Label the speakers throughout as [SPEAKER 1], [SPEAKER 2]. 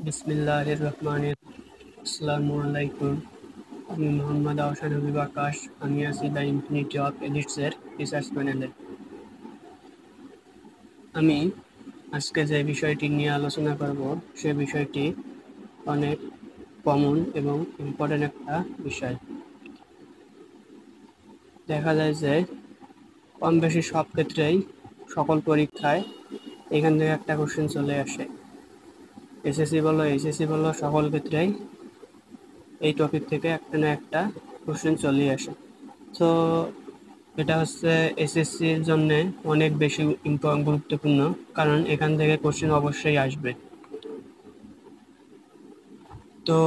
[SPEAKER 1] বিসমিল্লাহির রহমানির আসসালামু আলাইকুম। আমি মোহাম্মদ আহসান হাবিব আকাশ। আমি আছি দ্য ইনফিনিটি অফ এলিটসের রিসার্চ প্যানেলে। আমি আজকে যে বিষয়টি নিয়ে আলোচনা করব সে বিষয়টি অনেক কমন এবং ইম্পর্টেন্ট একটা বিষয়। দেখা যায় যে কম বেশি সব ক্ষেত্রেই সকল পরীক্ষায় এখান থেকে একটা কোশ্চেন চলে আসে। এসএসসি বলো এইচএসসি বলো সকল ক্ষেত্রেই এই টপিক থেকে একটা না একটা কোশ্চেন চলে আসে। তো এটা হচ্ছে এসএসসির জন্য অনেক বেশি গুরুত্বপূর্ণ, কারণ এখান থেকে কোশ্চেন অবশ্যই আসবে। তো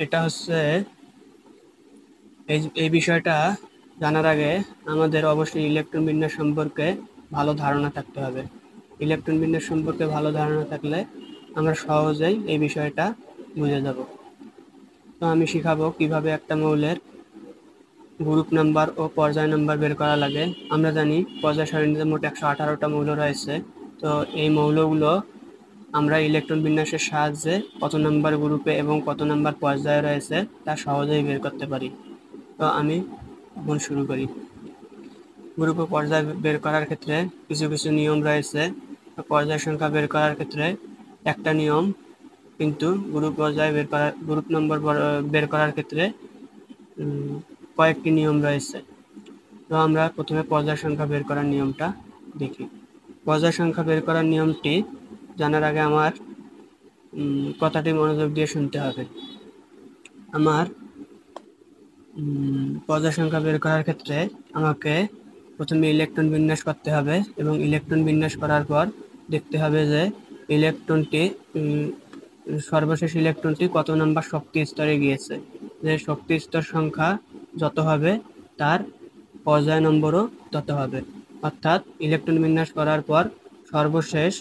[SPEAKER 1] এটা হচ্ছে এই বিষয়টা জানার আগে আমাদের অবশ্যই ইলেকট্রন বিন্যাস সম্পর্কে ভালো ধারণা থাকতে হবে। ইলেকট্রন বিন্যাস সম্পর্কে ভালো ধারণা থাকলে আমরা সহজেই এই বিষয়টা বুঝে যাব। তো আমি শিখাবো কিভাবে একটা মৌলের গ্রুপ নাম্বার ও পর্যায় নাম্বার বের করা লাগে। আমরা জানি পর্যায় সারণীতে মোট 118টা মৌল রয়েছে। তো এই মৌলগুলো আমরা ইলেকট্রন বিন্যাসের সাহায্যে কত নাম্বার গ্রুপে এবং কত নাম্বার পর্যায়ে রয়েছে তা সহজেই বের করতে পারি। তো আমি এখন শুরু করি। গ্রুপ ও পর্যায় বের করার ক্ষেত্রে কিছু কিছু নিয়ম রয়েছে। পর্যায় সংখ্যা বের করার ক্ষেত্রে একটা নিয়ম, কিন্তু গ্রুপ নম্বর বের করার ক্ষেত্রে কয়েকটি নিয়ম রয়েছে। তো আমরা প্রথমে পর্যায় সংখ্যা বের করার নিয়মটা দেখি। পর্যায় সংখ্যা বের করার নিয়মটি জানার আগে আমার কথাটি মনোযোগ দিয়ে শুনতে হবে। আমার পর্যায় সংখ্যা বের করার ক্ষেত্রে আমাকে প্রথমে ইলেকট্রন বিন্যাস করতে হবে, এবং ইলেকট্রন বিন্যাস করার পর দেখতে হবে যে ইলেকট্রনটি সর্বশেষ ইলেকট্রনটি কত নাম্বার শক্তি স্তরে গিয়েছে। যে শক্তি স্তর সংখ্যা যত হবে তার পর্যায় নম্বরও তত হবে। অর্থাৎ ইলেকট্রন বিন্যাস করার পর সর্বশেষ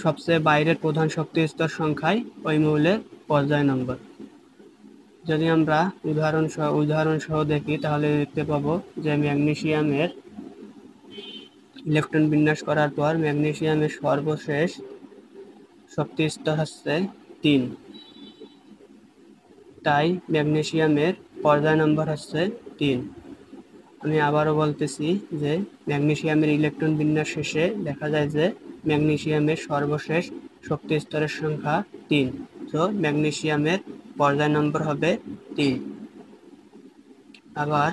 [SPEAKER 1] সবচেয়ে বাইরের প্রধান শক্তি স্তর সংখ্যাই ওই মৌলের পর্যায় নম্বর। যদি আমরা উদাহরণ সহ দেখি তাহলে দেখতে পাবো যে ম্যাগনেসিয়ামের ইলেকট্রন বিন্যাস করার পর ম্যাগনেসিয়ামের সর্বশেষ শক্তি স্তর হচ্ছে 3। তাই ম্যাগনেসিয়ামের পর্যায় নম্বর হচ্ছে 3। আমি আবারও বলতেছি যে ম্যাগনেসিয়ামের ইলেকট্রন বিন্যাস শেষে দেখা যায় যে ম্যাগনেসিয়ামের সর্বশেষ শক্তি স্তরের সংখ্যা 3। তো ম্যাগনেসিয়ামের পর্যায় নম্বর হবে 3। আবার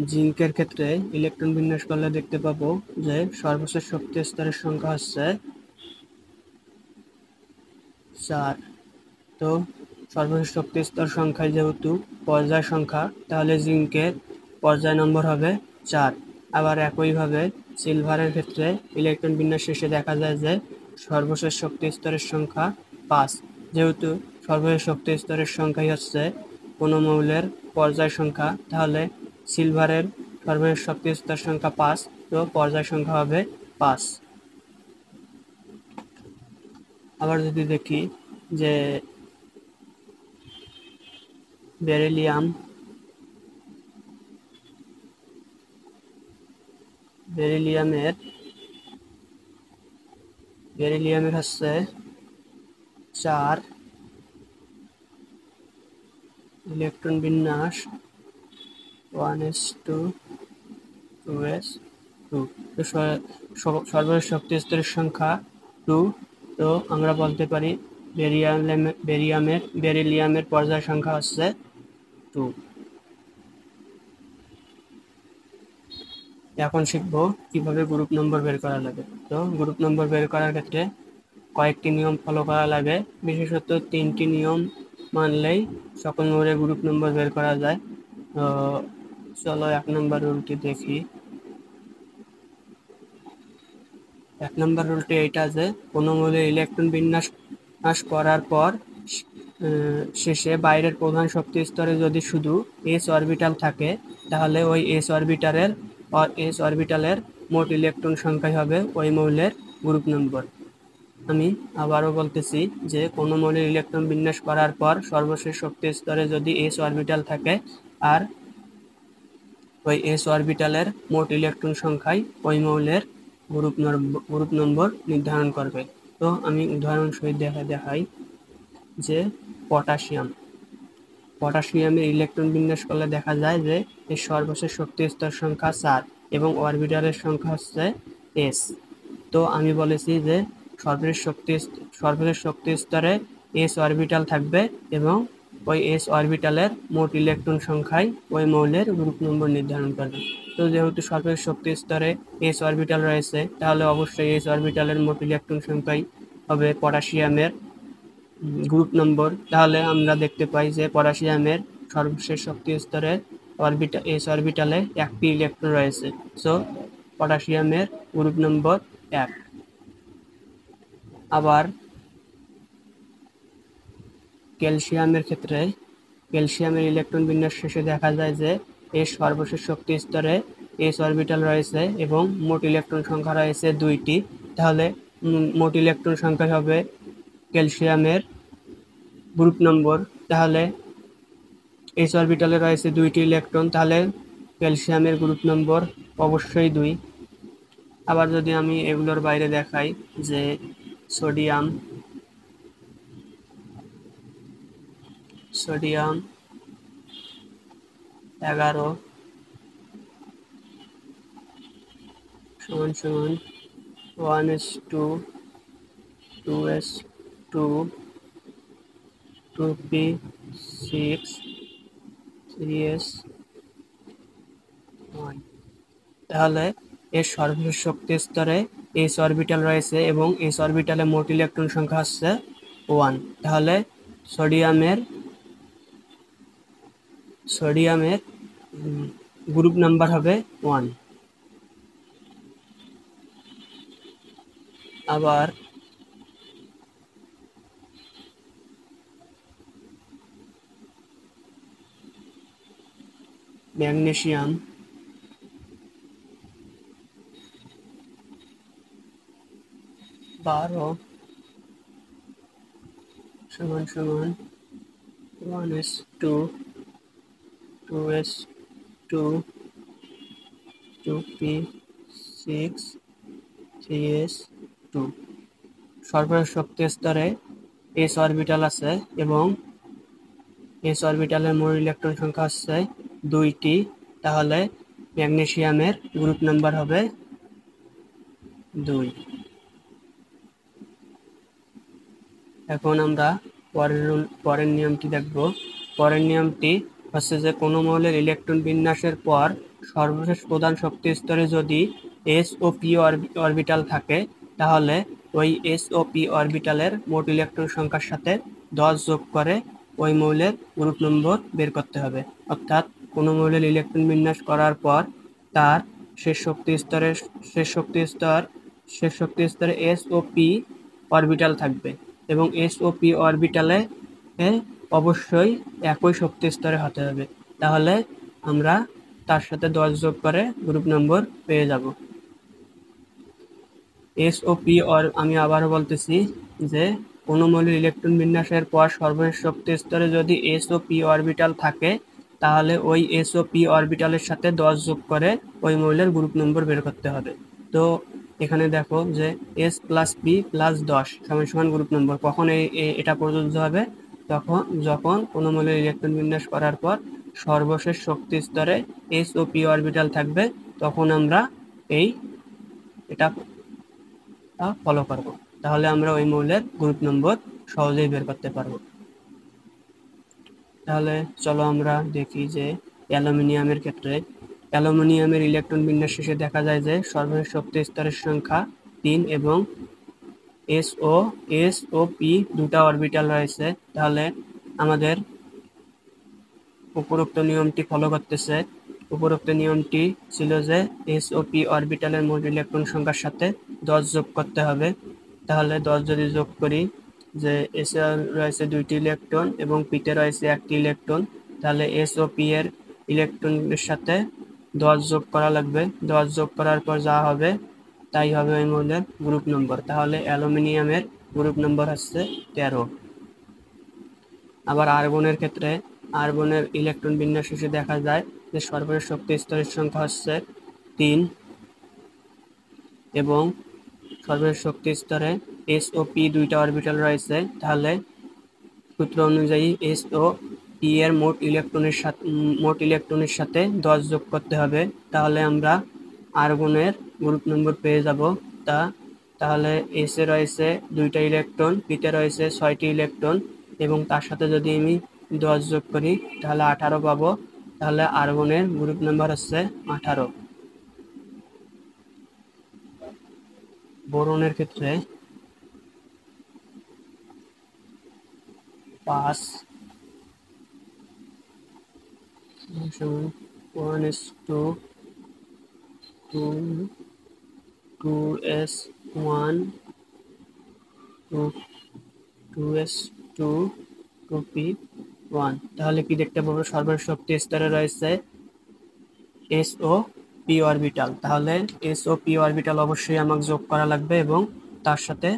[SPEAKER 1] জিঙ্কের ক্ষেত্রে ইলেকট্রন বিন্যাস করলে দেখতে পাবো যে সর্বশেষ শক্তি স্তরের সংখ্যা হচ্ছে 4। তো সর্বশেষ শক্তি স্তর সংখ্যায় যেহেতু পর্যায় সংখ্যা, তাহলে জিঙ্কের পর্যায় নম্বর হবে 4। আবার একইভাবে সিলভারের ক্ষেত্রে ইলেকট্রন বিন্যাস শেষে দেখা যায় যে সর্বশেষ শক্তি স্তরের সংখ্যা 5। যেহেতু সর্বশেষ শক্তি স্তরের সংখ্যাই হচ্ছে কোনো মৌলের পর্যায় সংখ্যা, তাহলে সিলভারের সর্বশেষ শক্তি স্তর সংখ্যা 5, তো পর্যায় সংখ্যা হবে 5। আবার যদি দেখি যে বেরিলিয়ামের হচ্ছে 4 ইলেকট্রন বিন্যাস 1s2 2s2। তো সর্বশেষ শক্তি স্তরের সংখ্যা 2। তো আমরা বলতে পারি বেরিলিয়ামের পর্যায় সংখ্যা হচ্ছে 2। এখন শিখবো কিভাবে গ্রুপ নম্বর বের করা লাগে। তো গ্রুপ নম্বর বের করার ক্ষেত্রে কয়েকটি নিয়ম ফলো করা লাগে, বিশেষত 3টি নিয়ম মানলেই সকল মৌলের গ্রুপ নম্বর বের করা যায়। তো চলো 1 নম্বর রুলটি দেখি। 1 নম্বর রুলটি এইটা যে কোনো মৌলের ইলেকট্রন বিন্যাস করার পর শেষে বাইরের প্রধান শক্তি স্তরে যদি শুধু s অরবিটাল থাকে, তাহলে ওই s অরবিটালের মোট ইলেকট্রন সংখ্যাই হবে ওই মৌলের গ্রুপ নম্বর। আমি আবারও বলতেছি যে কোনো মৌলের ইলেকট্রন বিন্যাস করার পর সর্বশেষ শক্তি স্তরে যদি s অরবিটাল থাকে আর ওই s অরবিটালের মোট ইলেকট্রন সংখ্যাই ওই মৌলের গ্রুপ নম্বর নির্ধারণ করবে। তো আমি উদাহরণ সহিত দেখাই যে পটাশিয়ামের ইলেকট্রন বিন্যাস করলে দেখা যায় যে এর সর্বশেষ শক্তি স্তর সংখ্যা 4 এবং অরবিটালের সংখ্যা হচ্ছে s। তো আমি বলেছি যে সর্বশেষ শক্তি স্তরে s অরবিটাল থাকবে এবং ওই s অরবিটালের মোট ইলেকট্রন সংখ্যাই ওই মৌলের গ্রুপ নম্বর নির্ধারণ করবে। তো যেহেতু সর্বশেষ শক্তি স্তরে s অরবিটাল রয়েছে, তাহলে অবশ্যই s অরবিটালের মোট ইলেকট্রন সংখ্যাই হবে পটাশিয়ামের গ্রুপ নম্বর। তাহলে আমরা দেখতে পাই যে পটাশিয়ামের সর্বশেষ শক্তি স্তরে s অরবিটালে একটি ইলেকট্রন রয়েছে। সো পটাশিয়ামের গ্রুপ নম্বর 1। আবার ক্যালসিয়ামের ক্ষেত্রে ক্যালসিয়ামের ইলেকট্রন বিন্যাস শেষে দেখা যায় যে এর সর্বশেষ শক্তি স্তরে s অরবিটাল রয়েছে এবং মোট ইলেকট্রন সংখ্যা রয়েছে 2টি। তাহলে মোট ইলেকট্রন সংখ্যা হবে ক্যালসিয়ামের গ্রুপ নম্বর। তাহলে s অরবিটালে রয়েছে 2টি ইলেকট্রন, তাহলে ক্যালসিয়ামের গ্রুপ নম্বর অবশ্যই 2। আবার যদি আমি এগুলোর বাইরে দেখাই যে sodium 11 = 1s2 2s2 2p6 3s1। তাহলে এর সর্বশেষ শক্তি স্তরে s অরবিটাল রয়েছে এবং s অরবিটালে মোট ইলেকট্রন সংখ্যা হচ্ছে 1। তাহলে সোডিয়ামের গ্রুপ নাম্বার হবে 1। আবার magnesium 12 = 1s2 2s2 2p6 3s2। সর্বশেষ শক্তি স্তরে s অরবিটাল আছে এবং s অরবিটালের মোট ইলেকট্রন সংখ্যা হচ্ছে 2টি। তাহলে ম্যাগনেসিয়ামের গ্রুপ নাম্বার হবে 2। এখন আমরা পরের নিয়মটি দেখব। পরের নিয়মটি হচ্ছে যে কোনো মৌলের ইলেকট্রন বিন্যাসের পর সর্বশেষ প্রধান শক্তি স্তরে যদি s ও p অরবিটাল থাকে, তাহলে ওই s ও p অরবিটালের মোট ইলেকট্রন সংখ্যার সাথে 10 যোগ করে ওই মৌলের গ্রুপ নম্বর বের করতে হবে। অর্থাৎ কোনো মৌলের ইলেকট্রন বিন্যাস করার পর তার শেষ শক্তি স্তরে s ও p অরবিটাল থাকবে এবং s ও p অরবিটালে অবশ্যই একই শক্তি স্তরে হতে হবে। তাহলে আমরা তার সাথে 10 যোগ করে গ্রুপ নম্বর পেয়ে যাব। s ও p আমি আবারও বলতেছি যে কোনো মৌলের ইলেকট্রন বিন্যাসের পর সর্বশেষ শক্তি স্তরে যদি s ও p অরবিটাল থাকে, তাহলে ওই s ও p অরবিটালের সাথে 10 যোগ করে ওই মৌলের গ্রুপ নম্বর বের করতে হবে। তো এখানে দেখো যে s + p + 10 = গ্রুপ নম্বর। কখন এটা প্রযোজ্য হবে? যখন কোনো মৌলের ইলেকট্রন বিন্যাস করার পর সর্বশেষ শক্তি স্তরে s ও p অরবিটাল থাকবে, তখন আমরা এটা ফলো করব। তাহলে আমরা ওই মৌলের গ্রুপ নম্বর সহজেই বের করতে পারবো। তাহলে চলো আমরা দেখি যে অ্যালুমিনিয়ামের ক্ষেত্রে অ্যালুমিনিয়ামের ইলেকট্রন বিন্যাস শেষে দেখা যায় যে সর্বশেষ শক্তি স্তরের সংখ্যা 3 এবং s ও p দুটা অরবিটাল রয়েছে। তাহলে আমাদের উপরোক্ত নিয়মটি ফলো করতেছে। উপরোক্ত নিয়মটি ছিল যে s ও p অরবিটালের মোট ইলেকট্রন সংখ্যার সাথে 10 যোগ করতে হবে। তাহলে 10 যদি যোগ করি, যে s এ রয়েছে 2টি ইলেকট্রন এবং p তে রয়েছে 1টি ইলেকট্রন, তাহলে s ও p এর ইলেকট্রনের সাথে 10 যোগ করা লাগবে। 10 যোগ করার পর যা হবে তাই হবে ওই মৌলের গ্রুপ নম্বর। তাহলে অ্যালুমিনিয়ামের গ্রুপ নম্বর হচ্ছে 13। আবার আর্গনের ক্ষেত্রে আর্গনের ইলেকট্রন বিন্যাস শেষে দেখা যায় যে সর্বশেষ শক্তি স্তরের সংখ্যা হচ্ছে 3 এবং সর্বশেষ শক্তি স্তরে এস ও পি দুইটা অরবিটাল রয়েছে। তাহলে সূত্র অনুযায়ী এস ও পি এর মোট ইলেকট্রনের সাথে 10 যোগ করতে হবে। তাহলে আমরা আর্গনের গ্রুপ নম্বর পেয়ে যাব। তাহলে এস এ রয়েছে 2টা ইলেকট্রন, পিতে রয়েছে 6টি ইলেকট্রন এবং তার সাথে যদি আমি 10 যোগ করি তাহলে 18 পাবো। তাহলে আর্গনের গ্রুপ নাম্বার হচ্ছে 18। বোরনের ক্ষেত্রে 5 1:2 2s1 2s2 2p1। তাহলে কি দেখতে পাবো? সর্বশেষ শক্তি স্তরে রয়েছে এস ও পি অরবিটাল। তাহলে এস ও পি অরবিটাল অবশ্যই আমাকে যোগ করা লাগবে এবং তার সাথে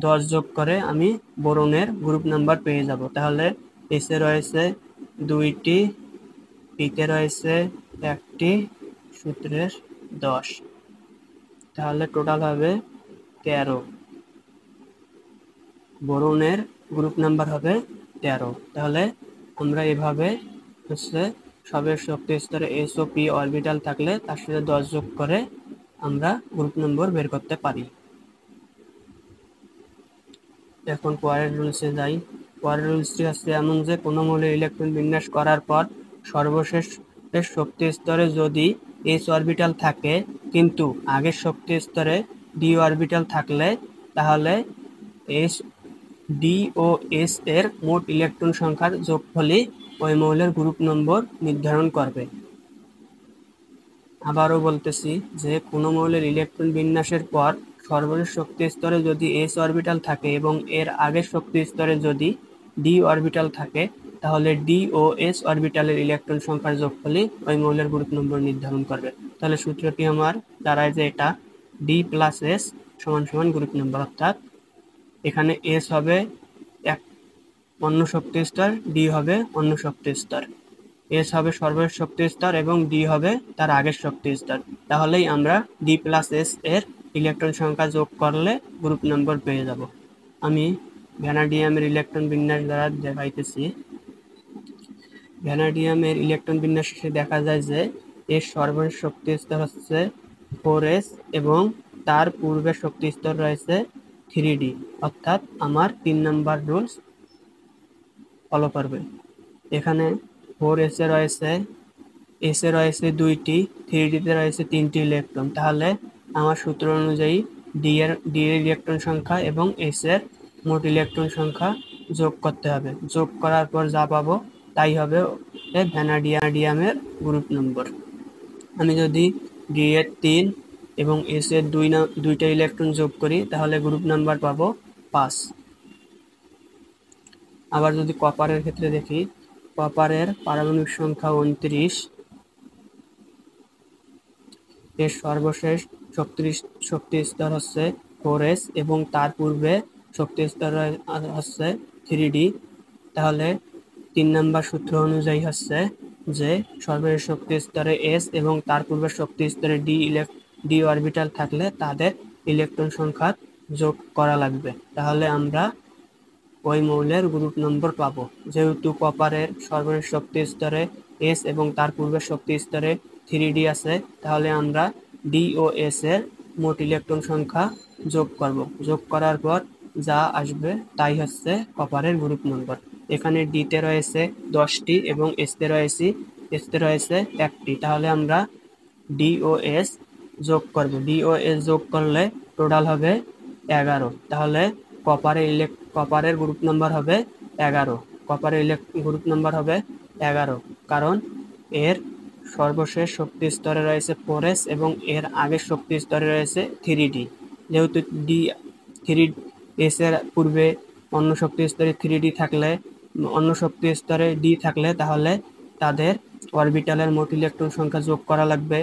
[SPEAKER 1] 10 যোগ করে আমি বোরনের গ্রুপ নাম্বার পেয়ে যাব। তাহলে এস এ রয়েছে 2টি, পিতে রয়েছে 1টি, সূত্রের 10। তাহলে টোটাল হবে 13। বোরনের গ্রুপ নাম্বার হবে 13। তাহলে আমরা এভাবে সর্বশেষ শক্তি স্তরে এস ও পি অরবিটাল থাকলে তার সাথে 10 যোগ করে আমরা গ্রুপ নম্বর বের করতে পারি। এখন পরের রুলসে যাই। পরের রুলসটি হচ্ছে এমন যে কোনো মৌলের ইলেকট্রন বিন্যাস করার পর সর্বশেষ শক্তি স্তরে যদি এস অরবিটাল থাকে কিন্তু আগের শক্তি স্তরে ডি অরবিটাল থাকলে তাহলে এস ডি ও এস এর মোট ইলেকট্রন সংখ্যার যোগফলই ওই মৌলের গ্রুপ নম্বর নির্ধারণ করবে। আবারও বলতেছি যে কোনো মৌলের ইলেকট্রন বিন্যাসের পর সর্বশেষ শক্তি স্তরে যদি এস অরবিটাল থাকে এবং এর আগের শক্তি স্তরে যদি ডি অরবিটাল থাকে তাহলে ডি ও এস অরবিটালের ইলেকট্রন সংখ্যার যোগফলই ওই মৌলের গ্রুপ নম্বর নির্ধারণ করবে। তাহলে সূত্রটি আমার দাঁড়ায় যে এটা ডি প্লাস এস সমান সমান গ্রুপ নম্বর, অর্থাৎ এখানে এস হবে অন্য শক্তি স্তর, ডি হবে অন্য শক্তি স্তর। এস হবে সর্বশেষ শক্তি স্তর এবং ডি হবে তার আগের শক্তি স্তর। তাহলেই আমরা ডি প্লাস এস এর ইলেকট্রন সংখ্যা যোগ করলে গ্রুপ নম্বর পেয়ে যাব। আমি ভ্যানাডিয়ামের ইলেকট্রন বিন্যাস দ্বারা দেখাইতেছি। ভ্যানাডিয়ামের ইলেকট্রন বিন্যাস শেষে দেখা যায় যে এর সর্বশেষ শক্তি স্তর হচ্ছে 4s এবং তার পূর্বের শক্তি স্তর রয়েছে 3d, অর্থাৎ আমার 3 নাম্বার রুলস ফলো করবে। এখানে 4s এ রয়েছে 2টি, 3d তে রয়েছে 3টি ইলেকট্রন। তাহলে আমার সূত্র অনুযায়ী ডি এর ইলেকট্রন সংখ্যা এবং এস এর মোট ইলেকট্রন সংখ্যা যোগ করতে হবে। যোগ করার পর যা পাবো তাই হবে ভ্যানাডিয়ামের গ্রুপ নম্বর। আমি যদি ডি এর 3 এবং এস এর 2টা ইলেকট্রন যোগ করি তাহলে গ্রুপ নাম্বার পাবো 5। আবার যদি কপারের ক্ষেত্রে দেখি, কপারের পারমাণবিক সংখ্যা 29, এর সর্বশেষ শক্তি স্তর হচ্ছে 4s এবং তার পূর্বে শক্তি স্তর হচ্ছে 3d। তাহলে 3 নাম্বার সূত্র অনুযায়ী হচ্ছে যে সর্বশেষ শক্তি স্তরে এস এবং তার পূর্বের শক্তি স্তরে ডি অরবিটাল থাকলে তাদের ইলেকট্রন সংখ্যা যোগ করা লাগবে। তাহলে আমরা ওই মৌলের গ্রুপ নম্বর পাবো। যেহেতু কপারের সর্বশেষ শক্তি স্তরে এস এবং তার পূর্বের শক্তি স্তরে 3d আছে, তাহলে আমরা ডি ও এস এর মোট ইলেকট্রন সংখ্যা যোগ করব। যোগ করার পর যা আসবে তাই হচ্ছে কপারের গ্রুপ নম্বর। এখানে ডিতে রয়েছে 10টি এবং এসতে রয়েছে 1টি। তাহলে আমরা ডি ও এস যোগ করব। ডি ও এস যোগ করলে টোটাল হবে 11। তাহলে কপারের গ্রুপ নাম্বার হবে 11। গ্রুপ নাম্বার হবে 11 কারণ এর সর্বশেষ শক্তি স্তরে রয়েছে 4s এবং এর আগের শক্তি স্তরে রয়েছে 3d। যেহেতু এস এর পূর্বে অন্য শক্তি স্তরে 3d থাকলে অন্য শক্তি স্তরে ডি থাকলে তাহলে তাদের অরবিটালের মোট ইলেকট্রন সংখ্যা যোগ করা লাগবে।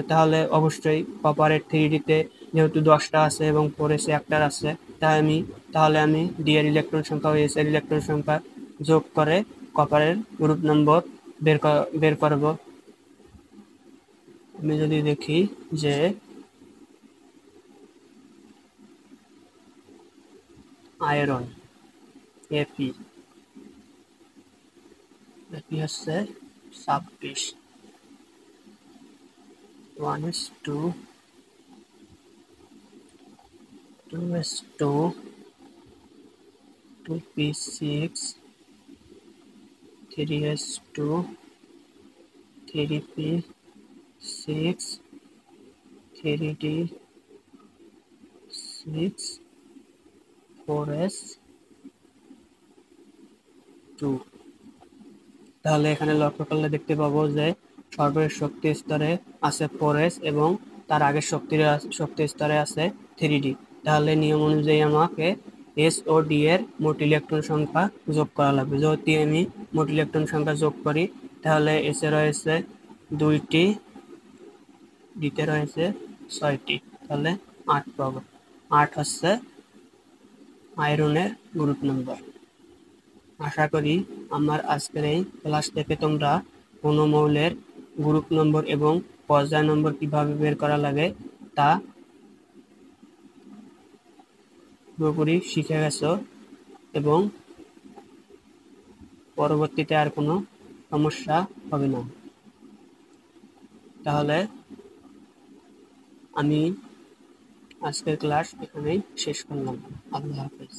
[SPEAKER 1] তাহলে অবশ্যই কপারের 3d তে যেহেতু 10টা আছে এবং 4s এ 1টা আছে, তাহলে আমি ডি এর ইলেকট্রন সংখ্যা ও এস এর ইলেকট্রন সংখ্যা যোগ করে কপারের গ্রুপ নম্বর বের করব। আমি যদি দেখি যে আয়রন এপি হচ্ছে 26 1:2 2:2 2p6 3:2 3p6 3d6 4s2। তাহলে এখানে লক্ষ্য করলে দেখতে পাবো যে সর্বশেষ শক্তি স্তরে আছে 4s এবং তার আগের শক্তি স্তরে আছে 3d। তাহলে নিয়ম অনুযায়ী আমাকে এস ও ডি এর মোট ইলেকট্রন সংখ্যা যোগ করা লাগবে। যদি আমি মোট ইলেকট্রন সংখ্যা যোগ করি তাহলে এস এ রয়েছে 2টি, ডিতে রয়েছে 6টি, তাহলে 8 পাবো। 8 হচ্ছে আয়রনের গ্রুপ নম্বর। আশা করি আমার আজকের এই ক্লাস থেকে তোমরা কোনো মৌলের গ্রুপ নম্বর এবং পর্যায় নম্বর কিভাবে বের করা লাগে তা পুরোপুরি শিখে গেছো এবং পরবর্তীতে আর কোনো সমস্যা হবে না। তাহলে আমি আজকের ক্লাস এখানেই শেষ করলাম। আল্লাহ হাফেজ।